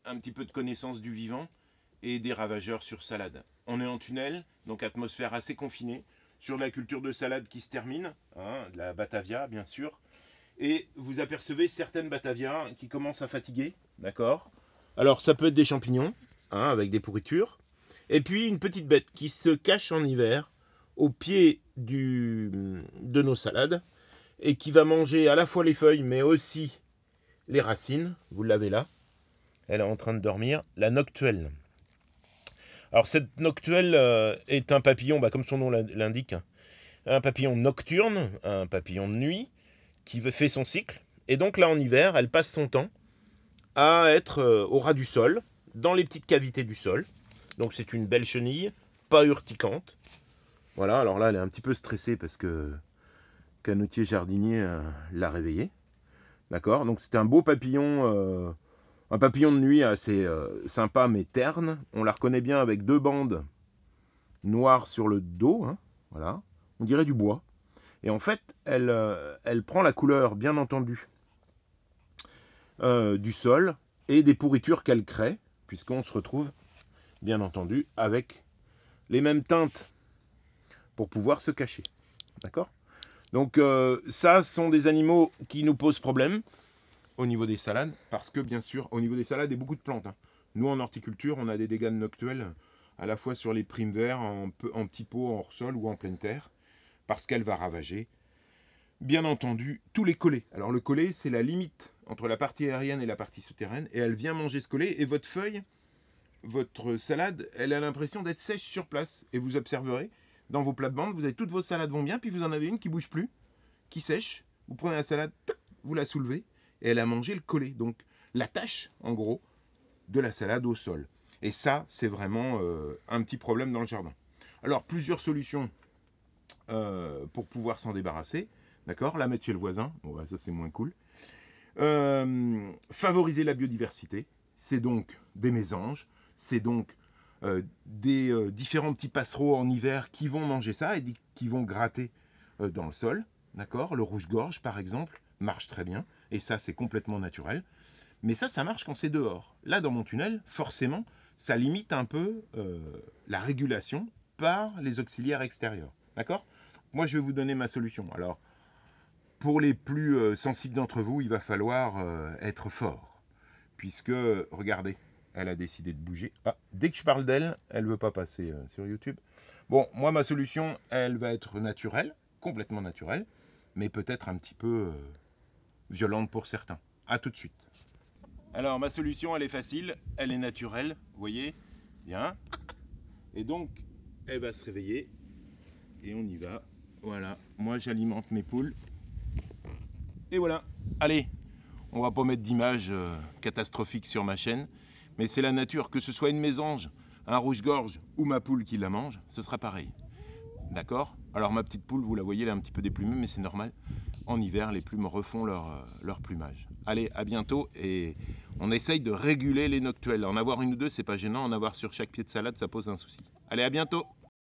un petit peu de connaissance du vivant et des ravageurs sur salade. On est en tunnel, donc atmosphère assez confinée, sur la culture de salade qui se termine, hein, la Batavia bien sûr, et vous apercevez certaines Batavia qui commencent à fatiguer, d'accord. Alors ça peut être des champignons, hein, avec des pourritures, et puis une petite bête qui se cache en hiver au pied de nos salades, et qui va manger à la fois les feuilles, mais aussi les racines. Vous l'avez là, elle est en train de dormir, la noctuelle. Alors cette noctuelle est un papillon, comme son nom l'indique, un papillon nocturne, un papillon de nuit, qui fait son cycle. Et donc là en hiver, elle passe son temps à être au ras du sol, dans les petites cavités du sol. Donc c'est une belle chenille, pas urticante. Voilà, alors là elle est un petit peu stressée parce que canotier jardinier l'a réveillée. D'accord, donc c'est un beau papillon, un papillon de nuit assez sympa mais terne. On la reconnaît bien avec deux bandes noires sur le dos, hein, voilà. On dirait du bois. Et en fait, elle prend la couleur, bien entendu, du sol et des pourritures qu'elle crée, puisqu'on se retrouve, bien entendu, avec les mêmes teintes pour pouvoir se cacher. D'accord ? Donc ça, ce sont des animaux qui nous posent problème au niveau des salades, parce que bien sûr, au niveau des salades et beaucoup de plantes, hein. Nous, en horticulture, on a des dégâts noctuels, à la fois sur les primes verts, en petits pots, en hors-sol ou en pleine terre, parce qu'elle va ravager, bien entendu, tous les collets. Alors le collet, c'est la limite entre la partie aérienne et la partie souterraine, et elle vient manger ce collet, et votre feuille, votre salade, elle a l'impression d'être sèche sur place. Et vous observerez, dans vos plates-bandes, vous avez toutes vos salades vont bien, puis vous en avez une qui bouge plus, qui sèche. Vous prenez la salade, vous la soulevez, et elle a mangé le collet. Donc la tâche, en gros, de la salade au sol. Et ça, c'est vraiment un petit problème dans le jardin. Alors, plusieurs solutions pour pouvoir s'en débarrasser. D'accord ? La mettre chez le voisin. Bon, ça, c'est moins cool. Favoriser la biodiversité. C'est donc des mésanges. C'est donc des différents petits passereaux en hiver qui vont manger ça et qui vont gratter dans le sol. D'accord ? Le rouge-gorge, par exemple, marche très bien. Et ça, c'est complètement naturel. Mais ça marche quand c'est dehors. Là, dans mon tunnel, forcément, ça limite un peu la régulation par les auxiliaires extérieurs. D'accord ? Moi, je vais vous donner ma solution. Alors, pour les plus sensibles d'entre vous, il va falloir être fort. Puisque, regardez, elle a décidé de bouger. Ah, dès que je parle d'elle, elle ne veut pas passer sur YouTube. Bon, moi, ma solution, elle va être naturelle, complètement naturelle, mais peut-être un petit peu violente pour certains. A tout de suite. Alors, ma solution, elle est facile, elle est naturelle, vous voyez, bien. Et donc, elle va se réveiller, et on y va. Voilà, moi j'alimente mes poules. Et voilà, allez, on va pas mettre d'images catastrophiques sur ma chaîne, mais c'est la nature, que ce soit une mésange, un rouge-gorge ou ma poule qui la mange, ce sera pareil. D'accord ? Alors ma petite poule, vous la voyez, elle est un petit peu déplumée, mais c'est normal. En hiver, les plumes refont leur plumage. Allez, à bientôt, et on essaye de réguler les noctuelles. En avoir une ou deux, c'est pas gênant. En avoir sur chaque pied de salade, ça pose un souci. Allez, à bientôt!